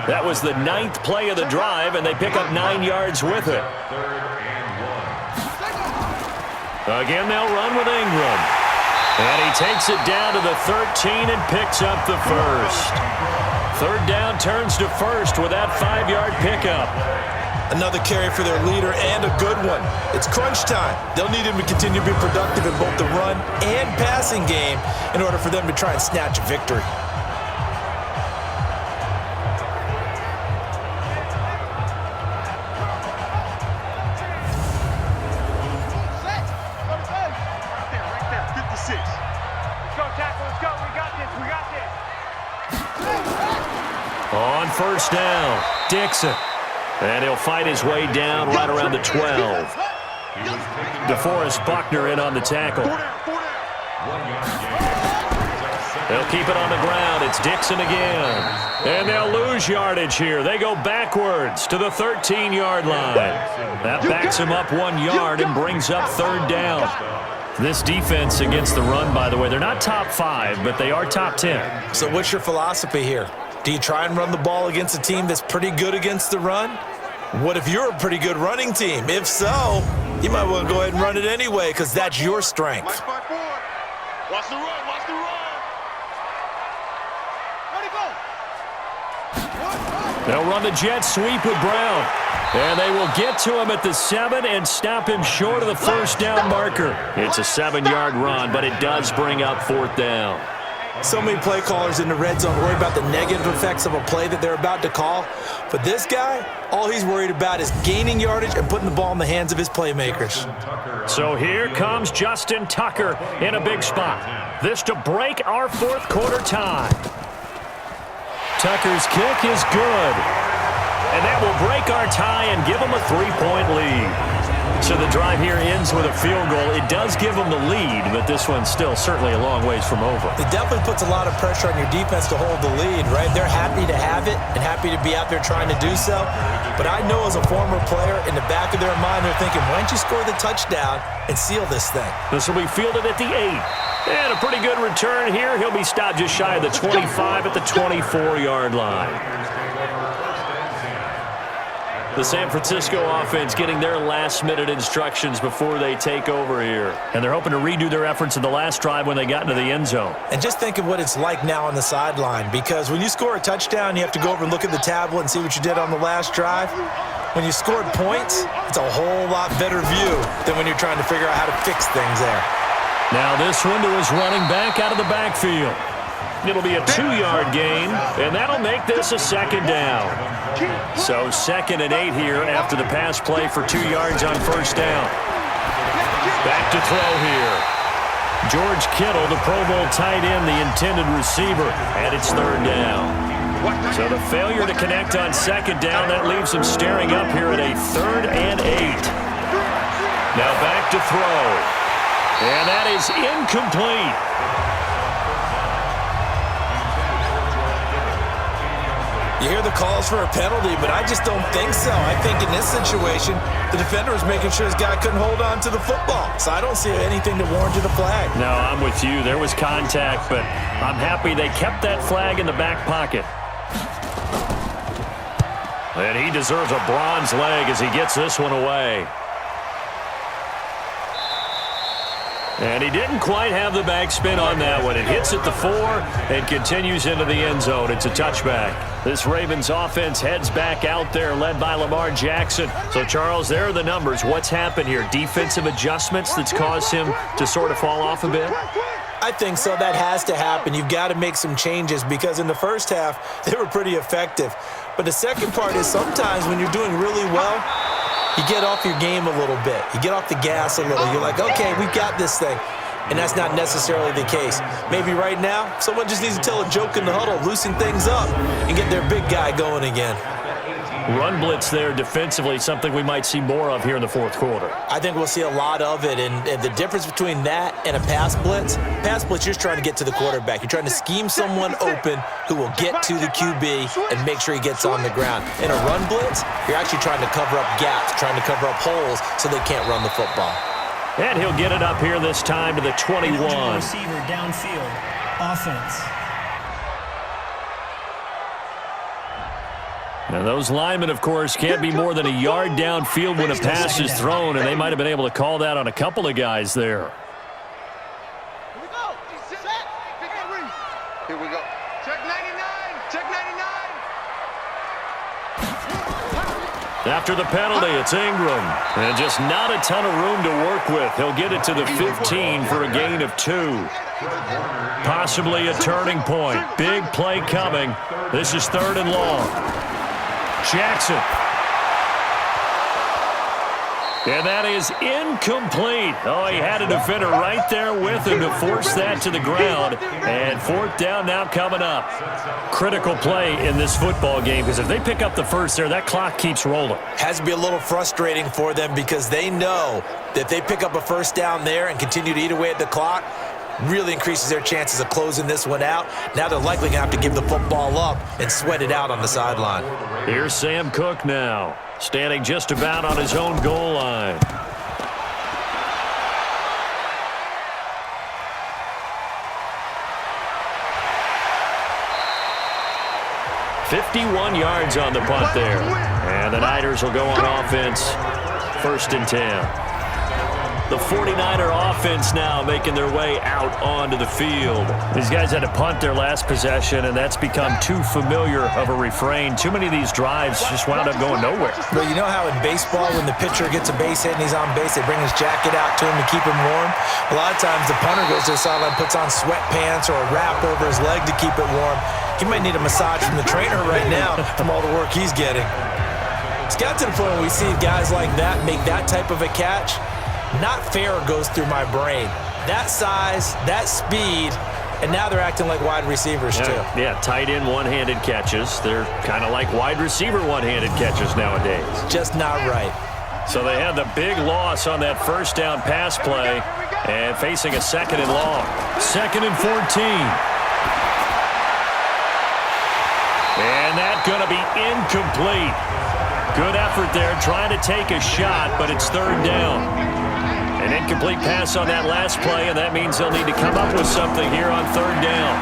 That was the 9th play of the drive, and they pick up 9 yards with it. Again, they'll run with Ingram. And he takes it down to the 13 and picks up the first. 3rd down turns to 1st with that 5-yard pickup. Another carry for their leader and a good one. It's crunch time. They'll need him to continue to be productive in both the run and passing game in order for them to try and snatch a victory. On 1st down, Dixon. And he'll fight his way down right around the 12. DeForest Buckner in on the tackle. They'll keep it on the ground. It's Dixon again. And they'll lose yardage here. They go backwards to the 13-yard line. That backs him up 1 yard and brings up 3rd down. This defense against the run, by the way, they're not top 5, but they are top 10. So what's your philosophy here? Do you try and run the ball against a team that's pretty good against the run? What if you're a pretty good running team? If so, you might want to go ahead and run it anyway because that's your strength. Watch the run. Ready, go. They'll run the jet sweep with Brown. And they will get to him at the 7 and stop him short of the 1st down marker. It's a 7-yard run, but it does bring up 4th down. So many play callers in the red zone worry about the negative effects of a play that they're about to call. But this guy, all he's worried about is gaining yardage and putting the ball in the hands of his playmakers. So here comes Justin Tucker in a big spot. This to break our 4th quarter tie. Tucker's kick is good. And that will break our tie and give them a 3-point lead. So the drive here ends with a field goal. It does give them the lead, but this one's still certainly a long ways from over. It definitely puts a lot of pressure on your defense to hold the lead, right? They're happy to have it and happy to be out there trying to do so. But I know as a former player, in the back of their mind, they're thinking, why don't you score the touchdown and seal this thing? This will be fielded at the 8. And a pretty good return here. He'll be stopped just shy of the 25 at the 24-yard line. The San Francisco offense getting their last-minute instructions before they take over here. And they're hoping to redo their efforts in the last drive when they got into the end zone. And just think of what it's like now on the sideline, because when you score a touchdown, you have to go over and look at the tablet and see what you did on the last drive. When you scored points, it's a whole lot better view than when you're trying to figure out how to fix things there. Now this one to his running back out of the backfield. It'll be a 2-yard gain, and that'll make this a second down. So 2nd and 8 here after the pass play for 2 yards on first down. Back to throw here. George Kittle, the Pro Bowl tight end, the intended receiver, and it's 3rd down. So the failure to connect on 2nd down, that leaves him staring up here at a 3rd and 8. Now back to throw. And that is incomplete. You hear the calls for a penalty, but I just don't think so. I think in this situation, the defender was making sure his guy couldn't hold on to the football. So I don't see anything to warrant a flag. No, I'm with you. There was contact, but I'm happy they kept that flag in the back pocket. And he deserves a bronze leg as he gets this one away. And he didn't quite have the backspin on that one. It hits at the 4 and continues into the end zone. It's a touchback. This Ravens offense heads back out there, led by Lamar Jackson. So, Charles, there are the numbers. What's happened here? Defensive adjustments that's caused him to sort of fall off a bit? I think so. That has to happen. You've got to make some changes because in the first half, they were pretty effective. But the second part is sometimes when you're doing really well, you get off your game a little bit. You get off the gas a little. You're like, okay, we've got this thing. And that's not necessarily the case. Maybe right now, someone just needs to tell a joke in the huddle, loosen things up, and get their big guy going again. Run blitz there defensively, something we might see more of here in the 4th quarter. I think we'll see a lot of it, and the difference between that and a pass blitz, you're just trying to get to the quarterback. You're trying to scheme someone open who will get to the QB and make sure he gets on the ground. In a run blitz, you're actually trying to cover up gaps, trying to cover up holes so they can't run the football. And he'll get it up here this time to the 21. Receiver downfield. Offense. And those linemen, of course, can't be more than a yard downfield when a pass is thrown, and they might have been able to call that on a couple of guys there. Here we go. Check 99. Check 99. After the penalty, it's Ingram. And just not a ton of room to work with. He'll get it to the 15 for a gain of 2. Possibly a turning point. Big play coming. This is 3rd and long. Jackson. And that is incomplete. Oh, he had a defender right there with him to force that to the ground. And 4th down now coming up. Critical play in this football game because if they pick up the first there, that clock keeps rolling. Has to be a little frustrating for them because they know that if they pick up a first down there and continue to eat away at the clock, really increases their chances of closing this one out. Now they're likely going to have to give the football up and sweat it out on the sideline. Here's Sam Cook now, standing just about on his own goal line. "51 yards on the punt there. And the Niners will go on offense, 1st and 10. The 49er offense now making their way out onto the field. These guys had to punt their last possession, and that's become too familiar of a refrain. Too many of these drives just wound up going nowhere. Well, you know how in baseball, when the pitcher gets a base hit and he's on base, they bring his jacket out to him to keep him warm? A lot of times the punter goes to the sideline, puts on sweatpants or a wrap over his leg to keep it warm. He might need a massage from the trainer right now from all the work he's getting. It's got to the point where we see guys like that make that type of a catch. Not fair goes through my brain. That size, that speed, and now they're acting like wide receivers too. Yeah, tight end one-handed catches. They're kind of like wide receiver one-handed catches nowadays. Just not right. So they had the big loss on that first down pass play and facing a 2nd and long. 2nd and 14. And that's going to be incomplete. Good effort there trying to take a shot, but it's 3rd down. An incomplete pass on that last play, and that means they'll need to come up with something here on 3rd down.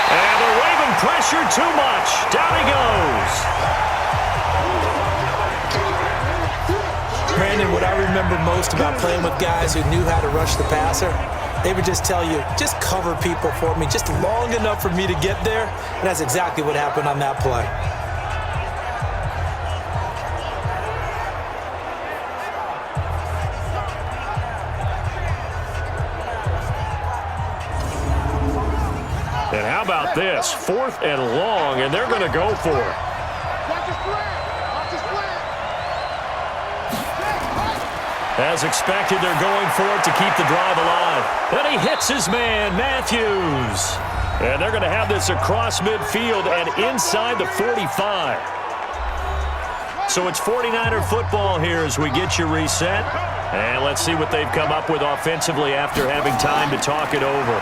And the Raven pressure too much. Down he goes. Brandon, what I remember most about playing with guys who knew how to rush the passer, they would just tell you, just cover people for me, just long enough for me to get there. And that's exactly what happened on that play. And how about this? 4th and long, and they're going to go for it. As expected, they're going for it to keep the drive alive. And he hits his man, Matthews. And they're going to have this across midfield and inside the 45. So it's 49er football here as we get you reset. And let's see what they've come up with offensively after having time to talk it over.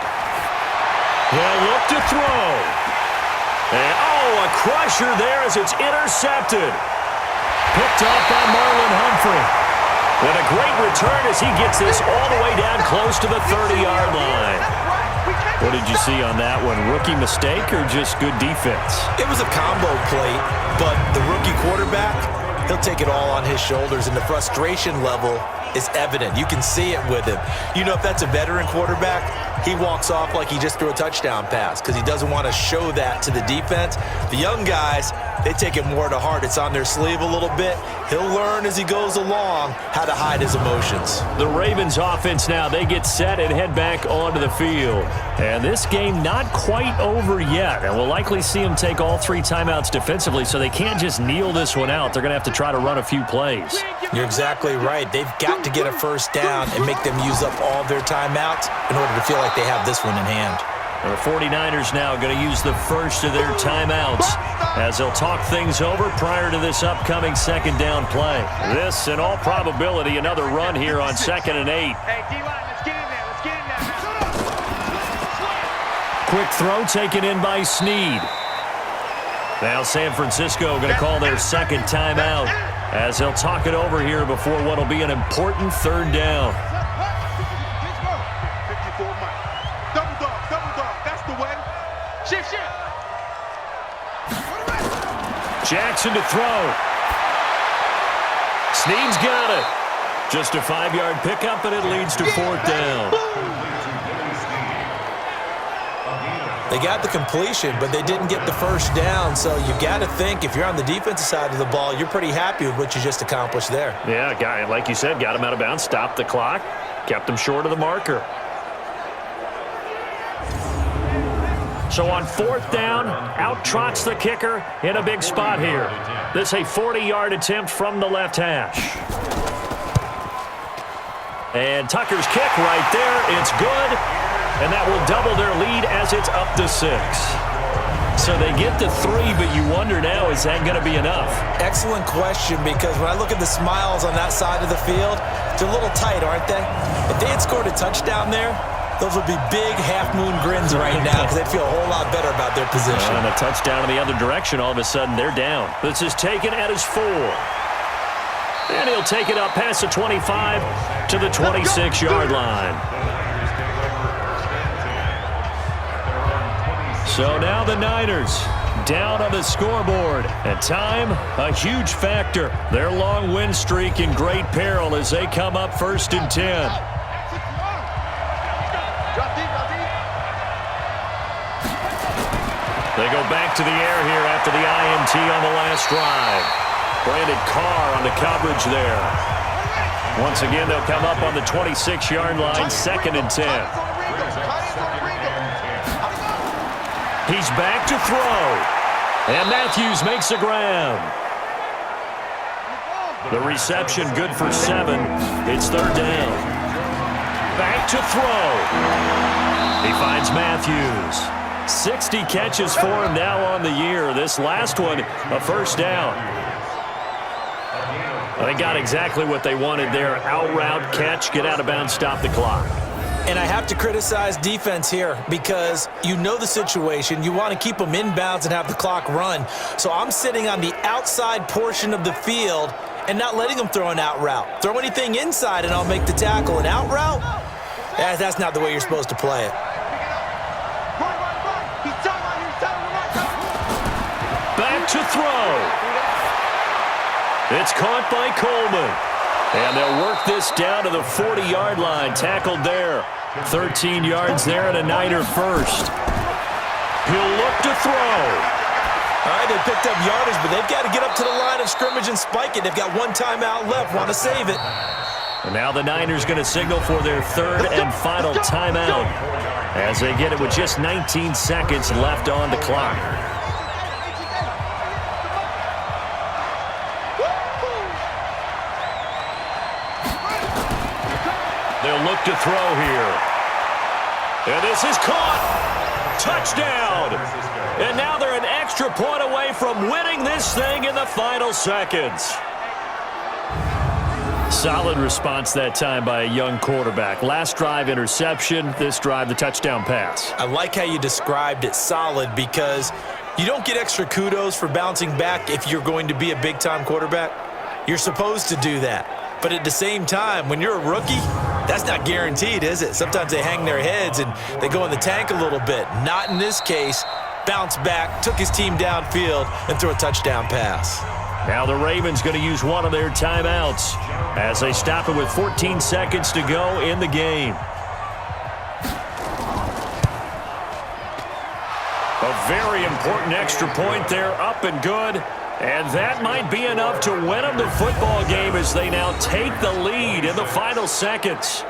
They'll look to throw. And, a crusher there as it's intercepted. Picked off by Marlon Humphrey. And a great return as he gets this all the way down close to the 30-yard line. What did you see on that one? Rookie mistake or just good defense? It was a combo play, but the rookie quarterback, he'll take it all on his shoulders, and the frustration level is evident. You can see it with him. You know, if that's a veteran quarterback, he walks off like he just threw a touchdown pass because he doesn't want to show that to the defense. The young guys, they take it more to heart. It's on their sleeve a little bit. He'll learn as he goes along how to hide his emotions. The Ravens offense now, they get set and head back onto the field. And this game not quite over yet. And we'll likely see them take all 3 timeouts defensively, so they can't just kneel this one out. They're going to have to try to run a few plays. You're exactly right. They've got to get a first down and make them use up all their timeouts in order to feel like they have this one in hand. The 49ers now going to use the first of their timeouts as they'll talk things over prior to this upcoming 2nd down play. This, in all probability, another run here on 2nd and 8. Hey, D-line, let's get in there. Let's get in there. Quick throw taken in by Snead. Now San Francisco going to call their 2nd timeout as they'll talk it over here before what will be an important 3rd down. Jackson to throw. Snead's got it. Just a 5-yard pickup, and it leads to 4th down. They got the completion, but they didn't get the first down. So you got to think if you're on the defensive side of the ball, you're pretty happy with what you just accomplished there. Yeah, guy, like you said, got him out of bounds, stopped the clock, kept him short of the marker. So on 4th down, out trots the kicker in a big spot here. This a 40-yard attempt from the left hash. And Tucker's kick right there. It's good. And that will double their lead as it's up to 6. So they get to 3, but you wonder now, is that going to be enough? Excellent question, because when I look at the smiles on that side of the field, they're a little tight, aren't they? If they had scored a touchdown there, those would be big half-moon grins right now because they'd feel a whole lot better about their position. And a touchdown in the other direction, all of a sudden they're down. This is taken at his 4. And he'll take it up past the 25 to the 26-yard line. So now the Niners down on the scoreboard. And time, a huge factor. Their long win streak in great peril as they come up 1st and 10. They go back to the air here after the INT on the last drive. Brandon Carr on the coverage there. Once again, they'll come up on the 26-yard line, 2nd and 10. He's back to throw. And Matthews makes the ground. The reception good for 7. It's 3rd down. Back to throw. He finds Matthews. 60 catches for him now on the year. This last one, a 1st down. They got exactly what they wanted there. Out route, catch, get out of bounds, stop the clock. And I have to criticize defense here because you know the situation. You want to keep them inbounds and have the clock run. So I'm sitting on the outside portion of the field and not letting them throw an out route. Throw anything inside and I'll make the tackle. An out route? That's not the way you're supposed to play it. Back to throw. It's caught by Coleman. And they'll work this down to the 40-yard line. Tackled there. 13 yards there and a Niner first. He'll look to throw. All right, they picked up yardage, but they've got to get up to the line of scrimmage and spike it. They've got 1 timeout left. Want to save it. And now the Niners going to signal for their third and final timeout as they get it with just 19 seconds left on the clock. They'll look to throw here. And this is caught. Touchdown. And now they're an extra point away from winning this thing in the final seconds. Solid response that time by a young quarterback. Last drive, interception. This drive, the touchdown pass. I like how you described it, solid, because you don't get extra kudos for bouncing back if you're going to be a big-time quarterback. You're supposed to do that. But at the same time, when you're a rookie, that's not guaranteed, is it? Sometimes they hang their heads and they go in the tank a little bit. Not in this case. Bounced back, took his team downfield, and threw a touchdown pass. Now the Ravens going to use one of their timeouts as they stop it with 14 seconds to go in the game. A very important extra point there, up and good. And that might be enough to win them the football game as they now take the lead in the final seconds.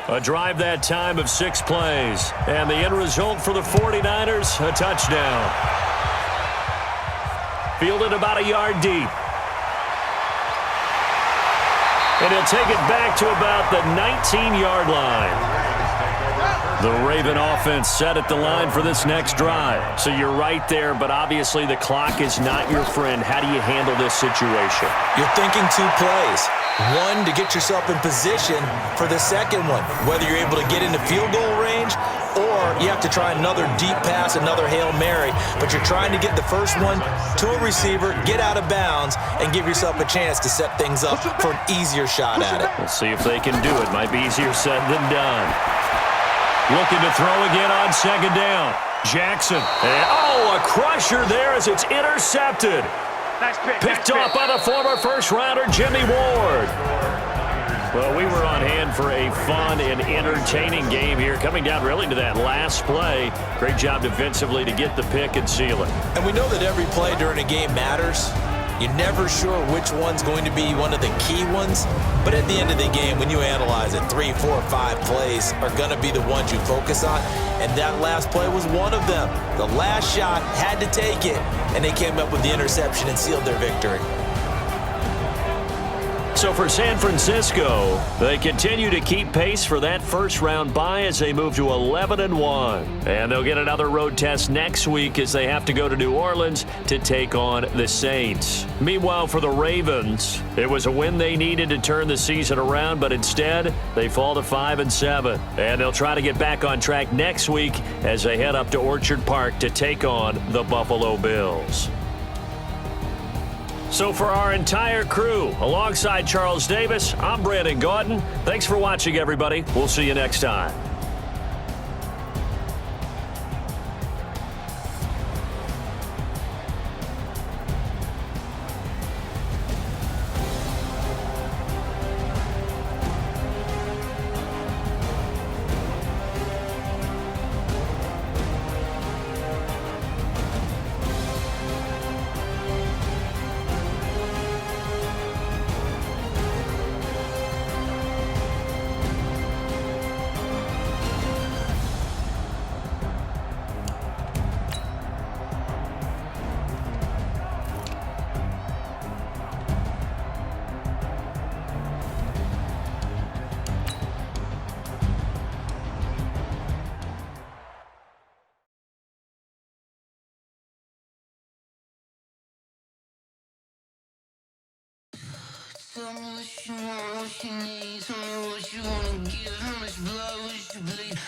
A drive that time of 6 plays. And the end result for the 49ers, a touchdown. Fielded about a yard deep. And he'll take it back to about the 19-yard line. The Raven offense set at the line for this next drive. So you're right there, but obviously the clock is not your friend. How do you handle this situation? You're thinking 2 plays. One, to get yourself in position for the second one, whether you're able to get into field goal range or you have to try another deep pass, another Hail Mary, but you're trying to get the first one to a receiver, get out of bounds, and give yourself a chance to set things up for an easier shot at it. We'll see if they can do it. Might be easier said than done. Looking to throw again on second down. Jackson. And, a crusher there as it's intercepted. Nice pick. Picked off by the former first-rounder Jimmy Ward. Well, we were on hand for a fun and entertaining game here, coming down really to that last play. Great job defensively to get the pick and seal it. And we know that every play during a game matters. You're never sure which one's going to be one of the key ones. But at the end of the game, when you analyze it, 3, 4, 5 plays are going to be the ones you focus on. And that last play was one of them. The last shot had to take it, and they came up with the interception and sealed their victory. So for San Francisco, they continue to keep pace for that first-round bye as they move to 11-1. And they'll get another road test next week as they have to go to New Orleans to take on the Saints. Meanwhile, for the Ravens, it was a win they needed to turn the season around, but instead, they fall to 5-7. And they'll try to get back on track next week as they head up to Orchard Park to take on the Buffalo Bills. So for our entire crew, alongside Charles Davis, I'm Brandon Gaudin. Thanks for watching, everybody. We'll see you next time. Tell me what you want, what you need. Tell me what you wanna give. How much blood would you bleed?